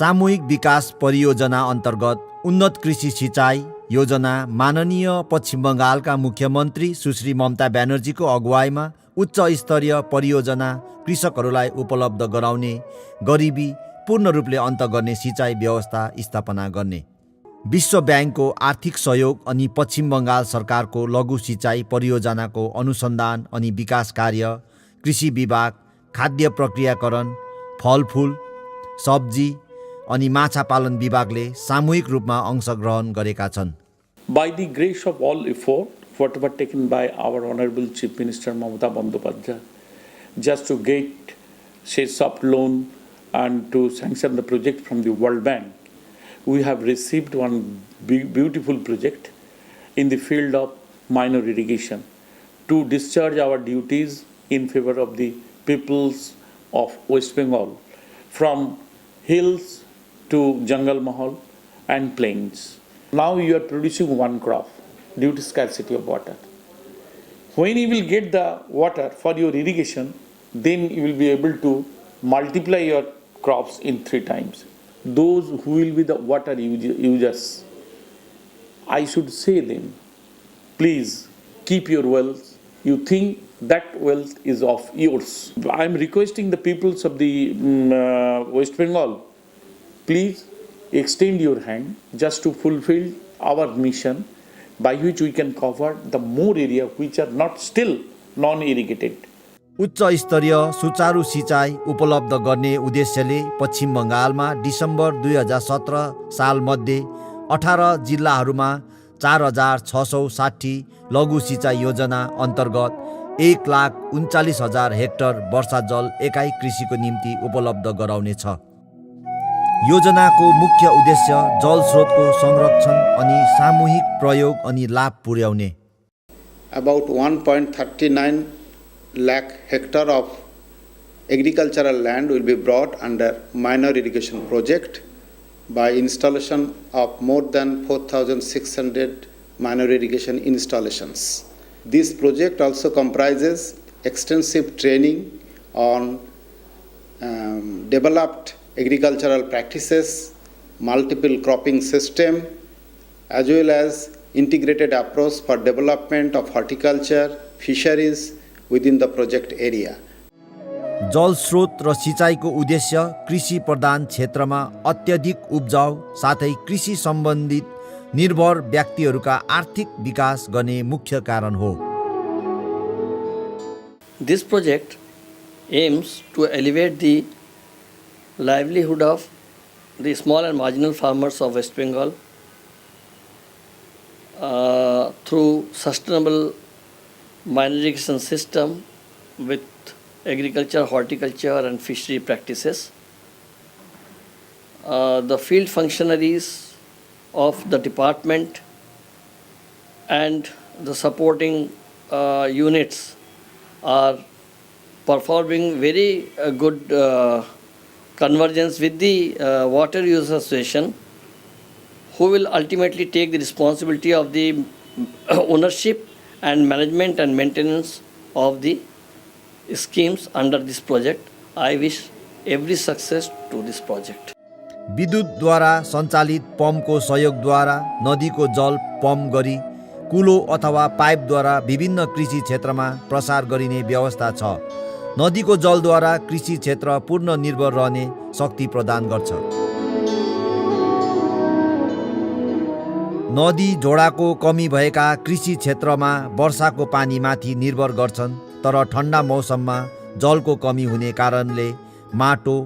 सामूहिक विकास परियोजना अन्तर्गत उन्नत कृषि सिँचाइ योजना माननीय पश्चिम बङ्गालका मुख्यमन्त्री सुश्री ममता ब्यानर्जीको अगुवाईमा उच्च स्तरीय परियोजना कृषकहरूलाई उपलब्ध गराउने, गरिबी पूर्ण रूपले अन्त गर्ने सिँचाइ व्यवस्था स्थापना गर्ने। विश्व ब्याङ्कको आर्थिक सहयोग अनि पश्चिम बङ्गाल सरकारको लघु सिँचाइ परियोजनाको अनुसन्धान अनि विकास कार्य, कृषि विभाग, खाद्य प्रक्रियाकरण, फलफुल, सब्जी अनि माछा पालन विभागले सामूहिक रूपमा अंशग्रहण गरेका छन्। By the grace of all effort, whatever taken by our Honorable Chief Minister Mamata Bandyopadhyay, just to get, say, soft loan and to sanction the project from the World Bank, we have received one beautiful project in the field of minor irrigation to discharge our duties in favor of the peoples of West Bengal from hills to jungle mahal and plains. Now you are producing one crop due to scarcity of water. When you will get the water for your irrigation, then you will be able to multiply your crops in 3 times. Those who will be the water users, I should say them, please keep your wealth. You think that wealth is of yours. I am requesting the peoples of the West Bengal, please extend your hand just to fulfill our mission by which we can cover the more area which are not still non-irrigated. उच्च स्तरीय सुचारू सिँचाइ उपलब्ध गर्ने उद्देश्यले पश्चिम बङ्गालमा December 2017 सालमध्ये 18 जिल्लाहरूमा 4660 लघु सिँचाइ योजना अन्तर्गत 1,39,000 हेक्टर वर्षा जल एकाइ कृषिको निम्ति उपलब्ध गराउनेछ। योजनाको मुख्य उद्देश्य जल स्रोतको संरक्षण अनि सामूहिक प्रयोग अनि लाभ पुर्याउने। About 1.39 lakh hectare of agricultural land will be brought under minor irrigation project by installation of more than 4,600 minor irrigation installations. This project also comprises extensive training on developed agricultural practices, multiple cropping system, as well as integrated approach for development of horticulture, fisheries within the project area. जल स्रोत र सिँचाइको उद्देश्य कृषि प्रधान क्षेत्रमा अत्यधिक उब्जाउ साथै कृषि सम्बन्धित निर्भर व्यक्तिहरूका आर्थिक विकास गर्ने मुख्य कारण हो। This project aims to elevate the livelihood of the small and marginal farmers of West Bengal through sustainable minor irrigation system with agriculture, horticulture and fishery practices. The field functionaries of the department and the supporting units are performing very good convergence with the Water Users Association, who will ultimately take the responsibility of the ownership and management and maintenance of the schemes under this project. I wish every success to this project. विद्युतद्वारा सञ्चालित पम्पको सहयोगद्वारा नदीको जल pump गरी कुलो अथवा पाइपद्वारा विभिन्न कृषि क्षेत्रमा प्रसार गरिने व्यवस्था छ। नदीको जलद्वारा कृषि क्षेत्र पूर्ण निर्भर रहने शक्ति प्रदान गर्छ। नदी झोडाको कमी भएका कृषि क्षेत्रमा वर्षाको पानीमाथि निर्भर गर्छन्, तर ठन्डा मौसममा जलको कमी हुने कारणले माटो,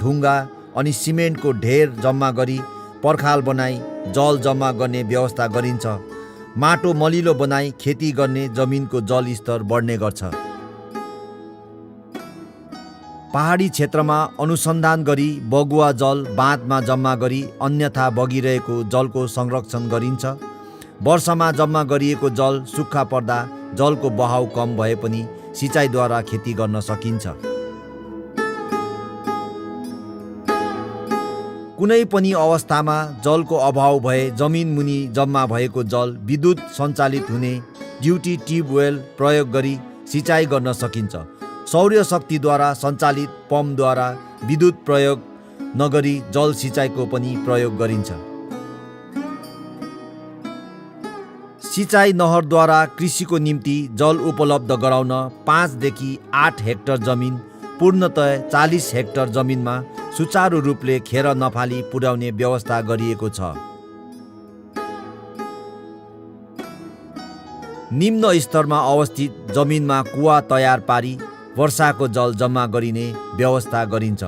ढुङ्गा अनि सिमेन्टको ढेर जम्मा गरी पर्खाल बनाई जल जम्मा गर्ने व्यवस्था गरिन्छ। माटो मलिलो बनाई खेती गर्ने जमिनको जल स्तर बढ्ने गर्छ। पहाडी क्षेत्रमा अनुसन्धान गरी बगुवा जल बाँधमा जम्मा गरी अन्यथा बगिरहेको जलको संरक्षण गरिन्छ। वर्षमा जम्मा गरिएको जल सुक्खा पर्दा जलको बहाव कम भए पनि सिँचाइद्वारा खेती गर्न सकिन्छ। कुनै पनि अवस्थामा जलको अभाव भए जमिन मुनि जम्मा भएको जल विद्युत सञ्चालित हुने ड्युटी ट्युबवेल प्रयोग गरी सिँचाइ गर्न सकिन्छ। सौर्य शक्तिद्वारा सञ्चालित पम्पद्वारा विद्युत प्रयोग नगरी जल सिँचाइको पनि प्रयोग गरिन्छ। सिँचाइ नहरद्वारा कृषिको निम्ति जल उपलब्ध गराउन 5 देखि 8 हेक्टर जमिन, पूर्णतया 40 हेक्टर जमिनमा सुचारू रूपले खेर नफाली पुर्याउने व्यवस्था गरिएको छ। निम्न स्तरमा अवस्थित जमिनमा कुवा तयार पारी वर्षाको जल जम्मा गरिने व्यवस्था गरिन्छ।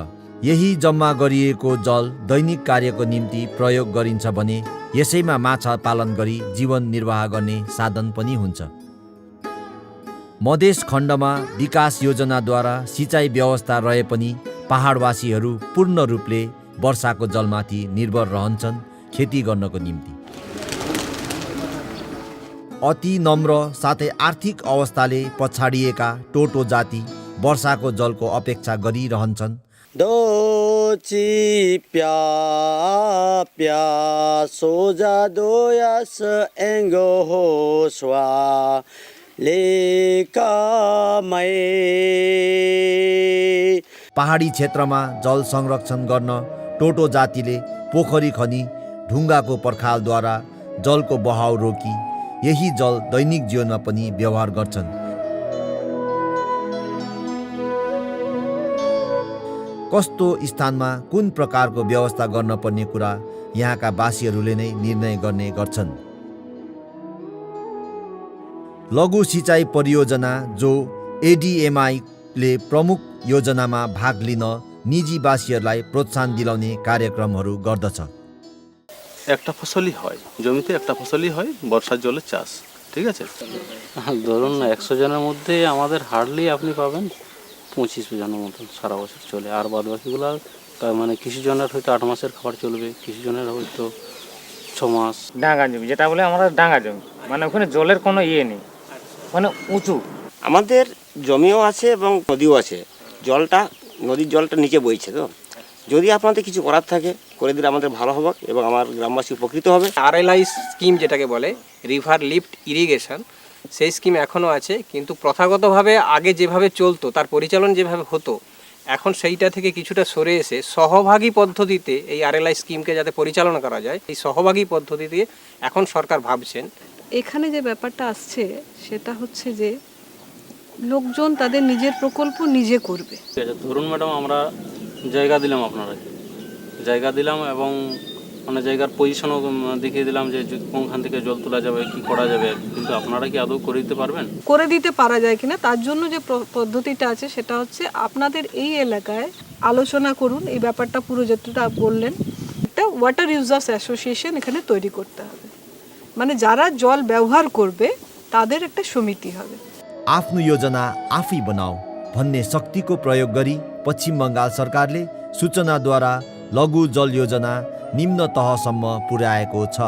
यही जम्मा गरिएको जल दैनिक कार्यको निम्ति प्रयोग गरिन्छ भने यसैमा माछा पालन गरी जीवन निर्वाह गर्ने साधन पनि हुन्छ। मधेस खण्डमा विकास योजनाद्वारा सिँचाइ व्यवस्था रहे पनि पहाडवासीहरू पूर्ण रूपले वर्षाको जलमाथि निर्भर रहन्छन् खेती गर्नको निम्ति। अति नम्र साथै आर्थिक अवस्थाले पछाडिएका टोटो जाति वर्षाको जलको अपेक्षा गरिरहन्छन्। दोची प्या प्या सोजा दोयास एङ्गो हो स्वा लेका मै। पहाडी क्षेत्रमा जल संरक्षण गर्न टोटो जातिले पोखरी खनी ढुङ्गाको पर्खालद्वारा जलको बहाव रोकी यही जल दैनिक जीवनमा पनि व्यवहार गर्छन्। कस्तो स्थानमा कुन प्रकारको व्यवस्था गर्न पर्ने कुरा यहाँका वासीहरूले नै निर्णय गर्ने गर्छन्। लघु सिँचाइ परियोजना जो एडिएमआईले प्रमुख योजनामा भाग लिन निजीवासीहरूलाई प्रोत्साहन दिलाउने कार्यक्रमहरू गर्दछ। একটা ফসলই হয়, জমিতে একটা ফসলই হয়, বর্ষার জলের চাষ, ঠিক আছে। ধরুন 100 জনের মধ্যে আমাদের হার্ডলি আপনি পাবেন 25 জনের মতন সারা বছর চলে। আর বাদ বাকিগুলো মানে কিছু জনের হয়তো 8 মাসের খাবার চলবে, কিছু জনের হয়তো 6 মাস। ডাঙ্গা জমি যেটা বলে আমরা ডাঙ্গা জমি, মানে ওখানে জলের কোনো ইয়ে নেই, মানে উঁচু। আমাদের জমিও আছে এবং নদীও আছে। নদীর জলটা নিচে বইছে, তো যদি আপনাদের কিছু করার থাকে করে দিলে আমাদের ভালো হবে এবং আমার গ্রামবাসী উপকৃত হবে। আরএলআই স্কিম যেটাকে বলে রিভার লিফট ইরিগেশন, সেই স্কিম এখনও আছে, কিন্তু প্রথাগতভাবে আগে যেভাবে চলতো তার পরিচালন যেভাবে হতো এখন সেইটা থেকে কিছুটা সরে এসে সহভাগী পদ্ধতিতে এই আরএলআই স্কিমকে যাতে পরিচালনা করা যায় এই সহভাগী পদ্ধতিতে এখন সরকার ভাবছেন। এখানে যে ব্যাপারটা আসছে সেটা হচ্ছে যে লোকজন তাদের নিজের প্রকল্প নিজে করবে। ঠিক আছে, ধরুন ম্যাডাম আমরা জায়গা দিলাম, আপনারা জায়গা দিলাম এবং মানে জায়গার পজিশনও দেখিয়ে দিলাম যে কোনখান থেকে জল তোলা যাবে, কি করা যাবে, কিন্তু আপনারা কি আদৌ করে দিতে পারবেন? করে দিতে পারা যায় কিনা তার জন্য যে পদ্ধতিটা আছে সেটা হচ্ছে আপনাদের এই এলাকায় আলোচনা করুন, এই ব্যাপারটা পুরো যেটা বললেন একটা ওয়াটার ইউজার্স অ্যাসোসিয়েশন এখানে তৈরি করতে হবে, মানে যারা জল ব্যবহার করবে তাদের একটা সমিতি হবে। आफ्नो योजना आफै बनाऊ भन्ने शक्तिको प्रयोग गरी पश्चिम बङ्गाल सरकारले सूचनाद्वारा लघु जल योजना निम्न तहसम्म पुर्याएको छ।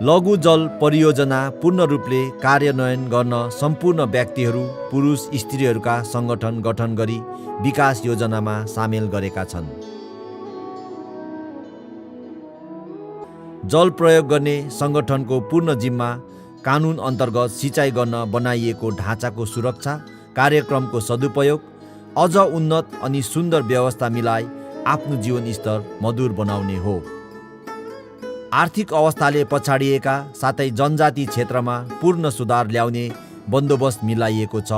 लघु जल परियोजना पूर्ण रूपले कार्यान्वयन गर्न सम्पूर्ण व्यक्तिहरू, पुरुष स्त्रीहरूका सङ्गठन गठन गरी विकास योजनामा सामेल गरेका छन्। जल प्रयोग गर्ने सङ्गठनको पूर्ण जिम्मा कानुन अन्तर्गत सिँचाइ गर्न बनाइएको ढाँचाको सुरक्षा, कार्यक्रमको सदुपयोग, अझ उन्नत अनि सुन्दर व्यवस्था मिलाई आफ्नो जीवनस्तर मधुर बनाउने हो। आर्थिक अवस्थाले पछाडिएका साथै जनजाति क्षेत्रमा पूर्ण सुधार ल्याउने बन्दोबस्त मिलाइएको छ।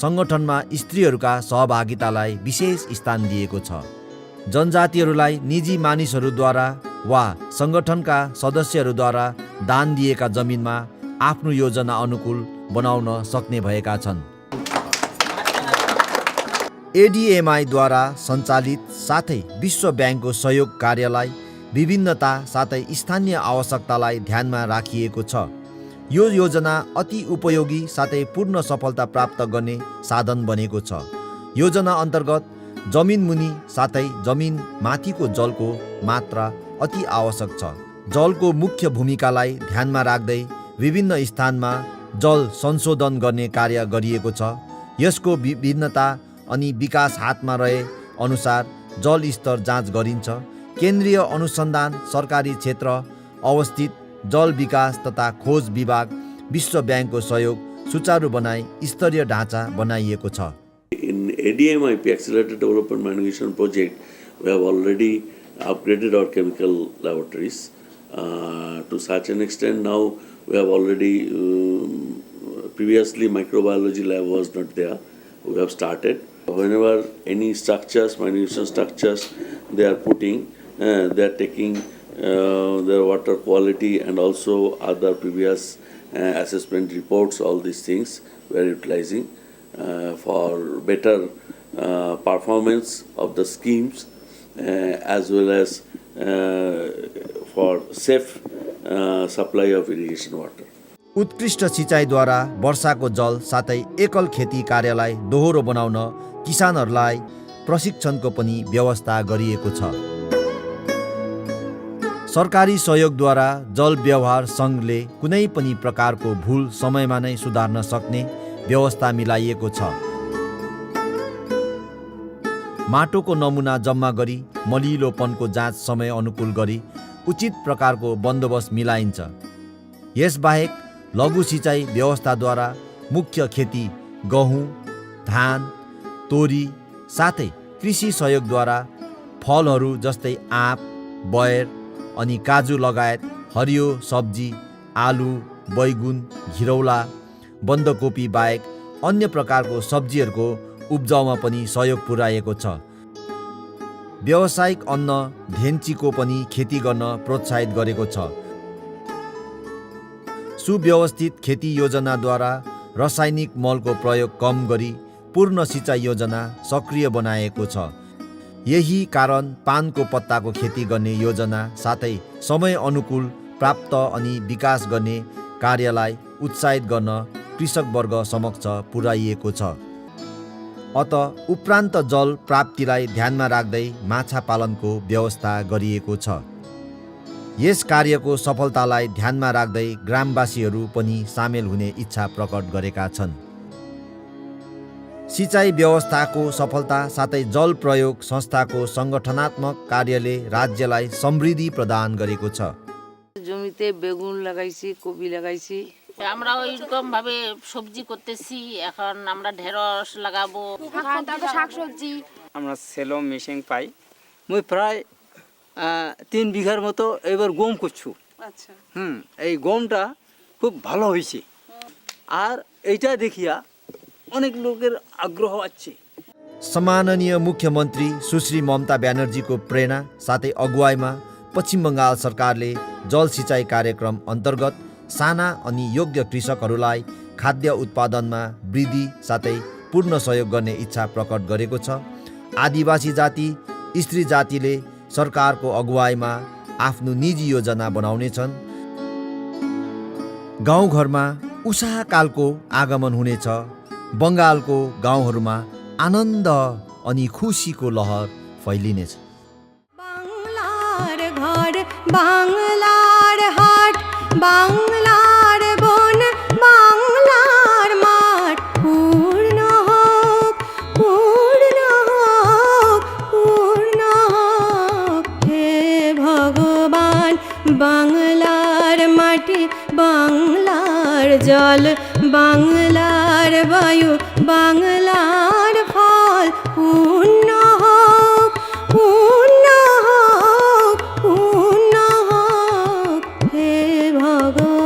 सङ्गठनमा स्त्रीहरूका सहभागितालाई विशेष स्थान दिएको छ। जनजातिहरूलाई निजी मानिसहरूद्वारा वा सङ्गठनका सदस्यहरूद्वारा दान दिएका जमिनमा आफ्नो योजना अनुकूल बनाउन सक्ने भएका छन्। एडिएमआईद्वारा सञ्चालित साथै विश्व ब्याङ्कको सहयोग कार्यलाई विभिन्नता साथै स्थानीय आवश्यकतालाई ध्यानमा राखिएको छ। यो योजना अति उपयोगी साथै पूर्ण सफलता प्राप्त गर्ने साधन बनेको छ। योजना अन्तर्गत जमिन मुनि साथै जमिन माथिको जलको मात्रा अति आवश्यक छ। जलको मुख्य भूमिकालाई ध्यानमा राख्दै विभिन्न स्थानमा जल संशोधन गर्ने कार्य गरिएको छ। यसको विभिन्नता अनि विकास हातमा रहे अनुसार जल स्तर जाँच गरिन्छ। केन्द्रीय अनुसन्धान सरकारी क्षेत्र अवस्थित जल विकास तथा खोज विभाग विश्व ब्याङ्कको सहयोग सुचारू बनाई स्तरीय ढाँचा बनाइएको छ। In ADMIP, Accelerated Development Migration Project, We have already upgraded our chemical laboratories to such an extent now we have already, previously microbiology lab was not there, we have started. Whenever any structures, minute structures they are putting, they are taking their water quality and also other previous assessment reports, all these things we are utilizing for better performance of the schemes as well as for safe supply of irrigation water. उत्कृष्ट सिँचाइद्वारा वर्षाको जल साथै एकल खेती कार्यलाई दोहोरो बनाउन किसानहरूलाई प्रशिक्षणको पनि व्यवस्था गरिएको छ। सरकारी सहयोगद्वारा जल व्यवहार सङ्घले कुनै पनि प्रकारको भूल समयमा नै सुधार्न सक्ने व्यवस्था मिलाइएको छ। माटोको नमुना जम्मा गरी मलिलोपनको जाँच समय अनुकूल गरी उचित प्रकारको बन्दोबस्त मिलाइन्छ। यसबाहेक लघु सिँचाइ व्यवस्थाद्वारा मुख्य खेती गहुँ, धान, तोरी साथै कृषि सहयोगद्वारा फलहरू जस्तै आँप, बयर अनि काजु लगायत हरियो सब्जी, आलु, बैगुन, घिरौला, बन्दकोपी बाहेक अन्य प्रकारको सब्जीहरूको उब्जाउमा पनि सहयोग पुर्याएको छ। व्यावसायिक अन्न धेन्चीको पनि खेती गर्न प्रोत्साहित गरेको छ। सुव्यवस्थित खेती योजनाद्वारा रासायनिक मलको प्रयोग कम गरी पूर्ण सिँचाइ योजना सक्रिय बनाएको छ। यही कारण पानको पत्ताको खेती गर्ने योजना साथै समय अनुकूल प्राप्त अनि विकास गर्ने कार्यलाई उत्साहित गर्न कृषकवर्ग समक्ष पुर्याइएको छ। अत उपरान्त जल प्राप्तिलाई ध्यानमा राख्दै माछा पालनको व्यवस्था गरिएको छ। यस कार्यको सफलतालाई ध्यानमा राख्दै ग्रामवासीहरू पनि सामेल हुने इच्छा प्रकट गरेका छन्। सिँचाइ व्यवस्थाको सफलता साथै जल प्रयोग संस्थाको सङ्गठनात्मक कार्यले राज्यलाई समृद्धि प्रदान गरेको छ। জমিতে বেগুন লাগাইছি, কপি লাগাইছি। আমরা ওইরকম ভাবে সবজি করতেছি, এখন আমরা ঢেঁড়স লাগাবো, শাকসবজি। আমরা সেলো মেশিন পাই। মুই প্রায় 3 বিঘার মতো এবার গম করছু। আচ্ছা। এই গমটা খুব ভালো হয়েছে। আর এইটা দেখিয়া অনেক লোকের আগ্রহ আছে। सम्माननीय मुख्यमन्त्री सुश्री ममता ब्यानर्जीको प्रेरणा साथै अगुवाईमा पश्चिम बङ्गाल सरकारले जल सिँचाइ कार्यक्रम अन्तर्गत साना अनि योग्य कृषकहरूलाई खाद्य उत्पादनमा वृद्धि साथै पूर्ण सहयोग गर्ने इच्छा प्रकट गरेको छ। आदिवासी जाति, स्त्री जातिले सरकारको अगुवाईमा आफ्नो निजी योजना बनाउनेछन्। गाउँघरमा उषाकालको आगमन हुनेछ। बङ्गालको गाउँहरूमा आनन्द अनि खुसीको लहर फैलिनेछ। बाङ्लार घर, बाङ्लार हाट, बाङ्लार बन, बाङ्लार माठ पूर्ण होक, पूर्ण होक, पूर्ण होक। हे भगवान, बाङ्लार माटी, बाङ्लार जल, बाङ्लार वायु, बाङ्लार फल पूर्ण होक, पूर्ण होक, पूर्ण होक। हे भगवान।